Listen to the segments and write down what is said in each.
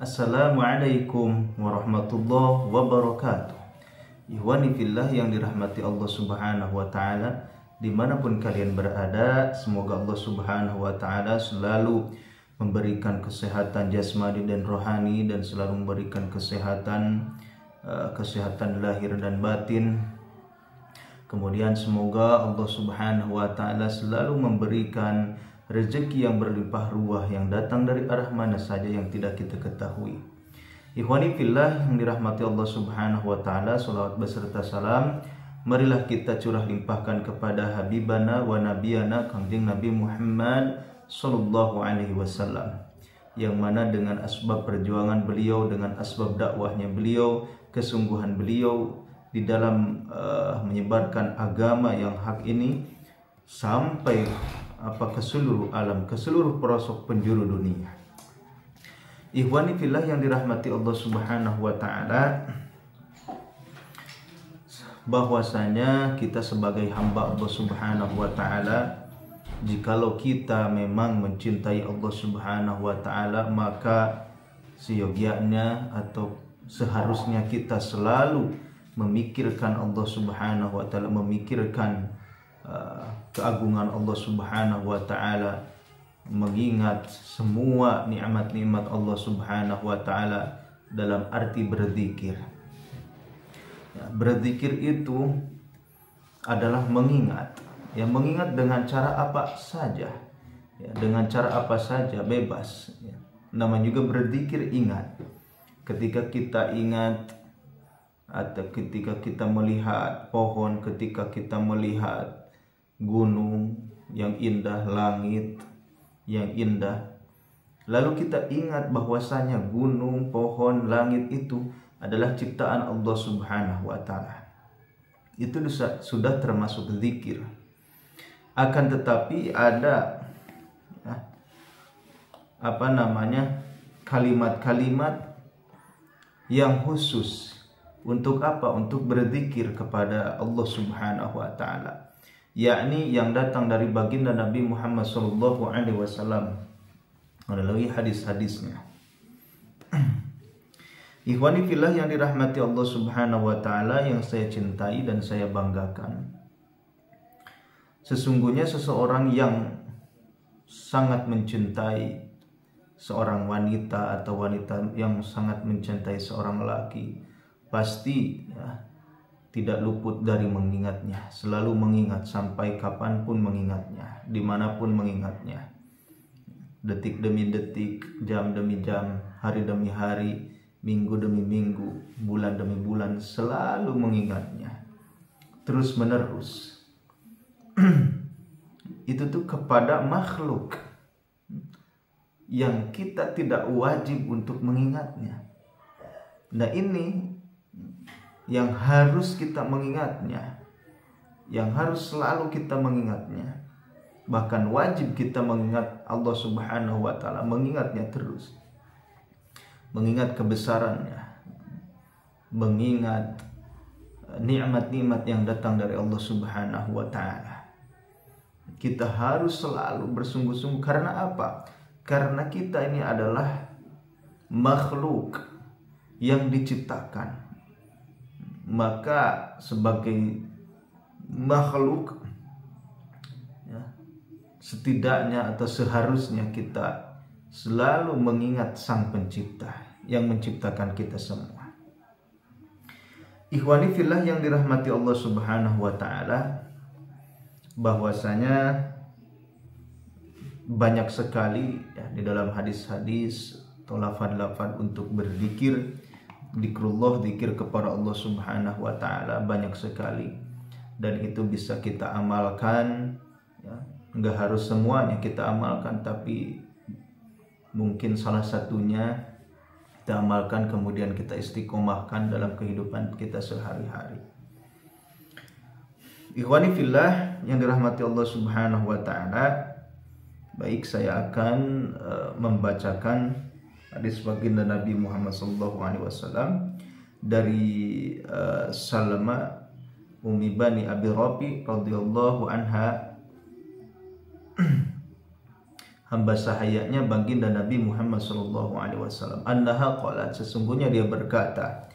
Assalamualaikum warahmatullahi wabarakatuh. Ikhwani fillah yang dirahmati Allah subhanahu wa ta'ala, dimanapun kalian berada, semoga Allah subhanahu wa ta'ala selalu memberikan kesehatan jasmani dan rohani, dan selalu memberikan kesehatan lahir dan batin. Kemudian semoga Allah subhanahu wa ta'ala selalu memberikan rezeki yang berlimpah ruah yang datang dari arah mana saja yang tidak kita ketahui. Ikhwani fillah yang dirahmati Allah subhanahu wa ta'ala, salawat beserta salam marilah kita curah limpahkan kepada habibana wa nabiyana Kangjeng Nabi Muhammad sallallahu alaihi wasallam, yang mana dengan asbab perjuangan beliau, dengan asbab dakwahnya beliau, kesungguhan beliau di dalam menyebarkan agama yang hak ini sampai ke seluruh alam, ke seluruh pelosok penjuru dunia. Ikhwani fillah yang dirahmati Allah subhanahu wa ta'ala, bahwasanya kita sebagai hamba Allah subhanahu wa ta'ala, jikalau kita memang mencintai Allah subhanahu wa ta'ala, maka seyogianya atau seharusnya kita selalu memikirkan Allah subhanahu wa ta'ala, memikirkan keagungan Allah subhanahu wa ta'ala, mengingat semua nikmat-nikmat Allah subhanahu wa ta'ala dalam arti berzikir. Berzikir itu adalah mengingat, mengingat dengan cara apa saja, dengan cara apa saja, bebas. Namanya juga berzikir, ingat. Ketika kita ingat, atau ketika kita melihat pohon, ketika kita melihat gunung yang indah, langit yang indah, lalu kita ingat bahwasanya gunung, pohon, langit itu adalah ciptaan Allah subhanahu wa ta'ala, itu sudah termasuk zikir. Akan tetapi ada kalimat-kalimat yang khusus untuk apa? Untuk berzikir kepada Allah subhanahu wa ta'ala, yakni yang datang dari baginda Nabi Muhammad sallallahu alaihi wasallam melalui hadis-hadisnya. Ikhwani fillah yang dirahmati Allah subhanahu wa ta'ala, yang saya cintai dan saya banggakan, sesungguhnya seseorang yang sangat mencintai seorang wanita atau wanita yang sangat mencintai seorang laki, pasti tidak luput dari mengingatnya, selalu mengingat sampai kapanpun mengingatnya, dimanapun mengingatnya, detik demi detik, jam demi jam, hari demi hari, minggu demi minggu, bulan demi bulan, selalu mengingatnya terus menerus. Itu tuh kepada makhluk yang kita tidak wajib untuk mengingatnya. Nah ini yang harus kita mengingatnya, yang harus selalu kita mengingatnya, bahkan wajib kita mengingat Allah subhanahu wa ta'ala, mengingatnya terus, mengingat kebesarannya, mengingat nikmat-nikmat yang datang dari Allah subhanahu wa ta'ala. Kita harus selalu bersungguh-sungguh. Karena apa? Karena kita ini adalah makhluk yang diciptakan. Maka sebagai makhluk, setidaknya atau seharusnya kita selalu mengingat Sang Pencipta yang menciptakan kita semua. Ikhwani fillah yang dirahmati Allah subhanahu wa ta'ala, bahwasanya banyak sekali di dalam hadis-hadis atau lafaz-lafaz untuk berzikir, zikrullah, zikir kepada Allah subhanahu wa ta'ala, banyak sekali, dan itu bisa kita amalkan. Enggak harus semuanya kita amalkan, tapi mungkin salah satunya kita amalkan, kemudian kita istiqomahkan dalam kehidupan kita sehari-hari. Ikhwani fillah yang dirahmati Allah subhanahu wa ta'ala, baik, saya akan membacakan hadis baginda Nabi Muhammad SAW dari Salma Ummi Bani Abi Rafi radhiyallahu anha. hamba sahayanya baginda Nabi Muhammad sallallahu alaihi wasallam, annaha qalat, sesungguhnya dia berkata,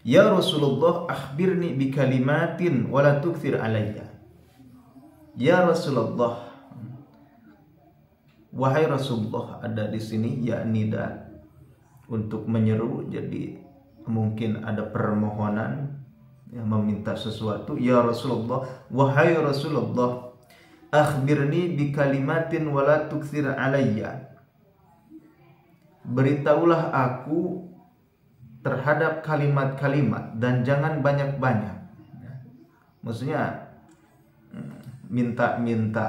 ya Rasulullah, akhbirni bi kalimatin wa la tukthir alayya. Ya Rasulullah, wahai Rasulullah, ada di sini ya nida untuk menyeru, jadi mungkin ada permohonan yang meminta sesuatu. Ya Rasulullah, wahai Rasulullah, akhbirni bi kalimatin wa la tukthir alayya. Beritahulah aku terhadap kalimat-kalimat dan jangan banyak-banyak. Maksudnya minta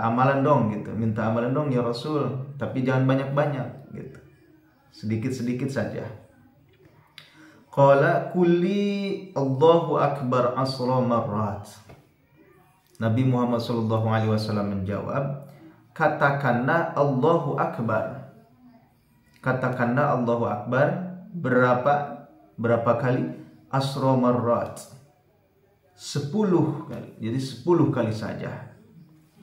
amalan dong gitu. Minta amalan dong ya Rasul, tapi jangan banyak-banyak gitu. Sedikit-sedikit saja. Qala kulli Allahu akbar asra marrat. Nabi Muhammad SAW menjawab, katakanlah Allahu Akbar. Katakanlah Allahu Akbar berapa kali? Asra marrat, 10 kali. Jadi 10 kali saja.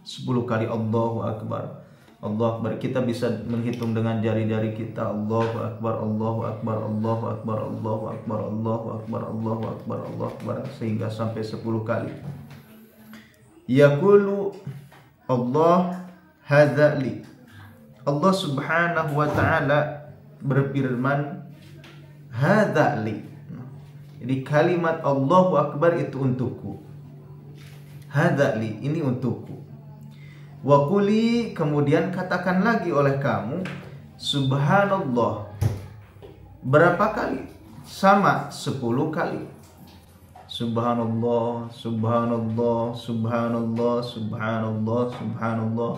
10 kali Allahu Akbar. Allahu Akbar. Kita bisa menghitung dengan jari-jari kita. Allahu Akbar, Allahu Akbar, Allahu Akbar, Allahu Akbar, Allahu Akbar, Allahu Akbar, Allahu Akbar, sehingga sampai 10 kali. Yaqulu Allah hadza li. Allah Subhanahu wa taala berfirman, hadza li. Jadi kalimat Allahu Akbar itu untukku. Hadza li, ini untukku. Wa quli, kemudian katakan lagi oleh kamu, subhanallah. Berapa kali? Sama, 10 kali. Subhanallah, subhanallah, subhanallah, subhanallah, subhanallah,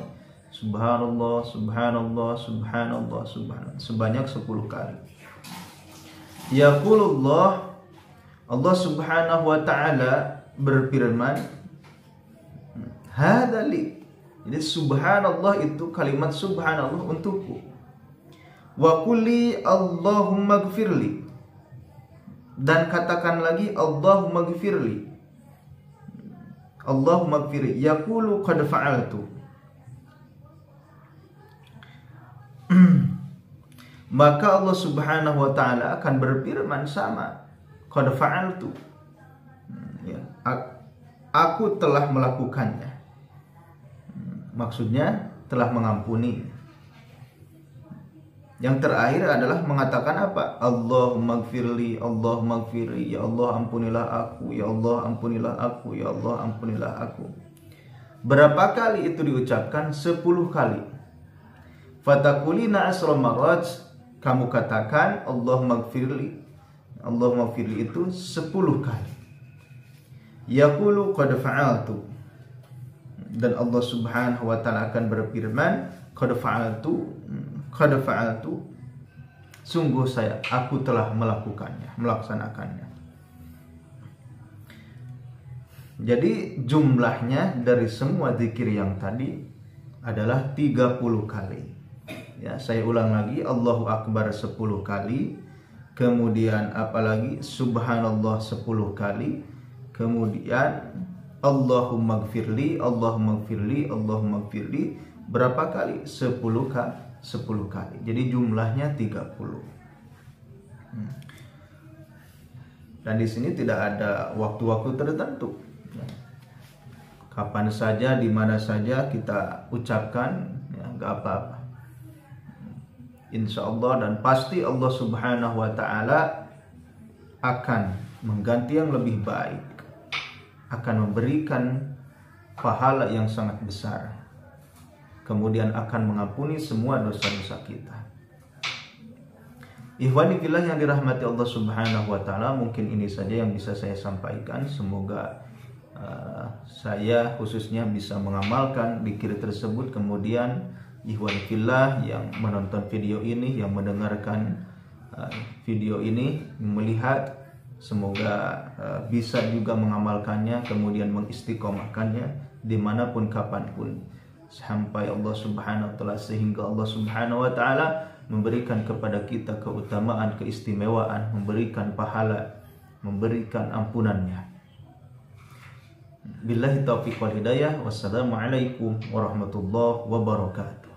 subhanallah, subhanallah, subhanallah, subhanallah, sebanyak 10 kali. Yaqulullah, Allah Subhanahu wa taala berfirman, hadza li. Jadi subhanallah itu kalimat subhanallah untukku. Wa quli Allahumma ighfirli. Dan katakan lagi Allahumma ighfirli. Allahumma ighfirli. Yaqulu qad fa'altu. Maka Allah Subhanahu wa taala akan berfirman sama, qad fa'altu. Ya, aku telah melakukannya. Maksudnya telah mengampuni. Yang terakhir adalah mengatakan apa? Allahumma ighfirli, Allahumma ighfirli, ya Allah ampunilah aku, ya Allah ampunilah aku, ya Allah ampunilah aku. Berapa kali itu diucapkan? 10 kali. Fatakulina asra marrat, kamu katakan Allahumma ighfirli. Allahumma ighfirli itu 10 kali. Yaqulu qad fa'altu. Dan Allah Subhanahu wa taala akan berfirman, qad fa'altu. Qad fa'altu, sungguh aku telah melakukannya, melaksanakannya. Jadi jumlahnya dari semua zikir yang tadi adalah 30 kali. Ya, saya ulang lagi, Allahu Akbar 10 kali, kemudian apalagi subhanallah 10 kali, kemudian Allahumma ighfirli, Allahumma ighfirli, Allahumma ighfirli, berapa kali? 10 kali. Jadi jumlahnya 30. Dan di sini tidak ada waktu-waktu tertentu. Kapan saja, di mana saja kita ucapkan, ya, gak apa-apa. Insya Allah dan pasti Allah Subhanahu wa taala akan mengganti yang lebih baik, akan memberikan pahala yang sangat besar, kemudian akan mengampuni semua dosa-dosa kita. Ikhwani fillah yang dirahmati Allah Subhanahu wa taala, mungkin ini saja yang bisa saya sampaikan. Semoga saya khususnya bisa mengamalkan zikir tersebut. Kemudian ikhwani fillah yang menonton video ini, yang mendengarkan video ini, melihat, semoga bisa juga mengamalkannya, kemudian mengistiqomahkannya dimanapun kapanpun, sampai Allah Subhanahu wa taala, sehingga Allah Subhanahu wa taala memberikan kepada kita keutamaan, keistimewaan, memberikan pahala, memberikan ampunannya. Billahi taufiq wal hidayah. Wassalamualaikum warahmatullahi wabarakatuh.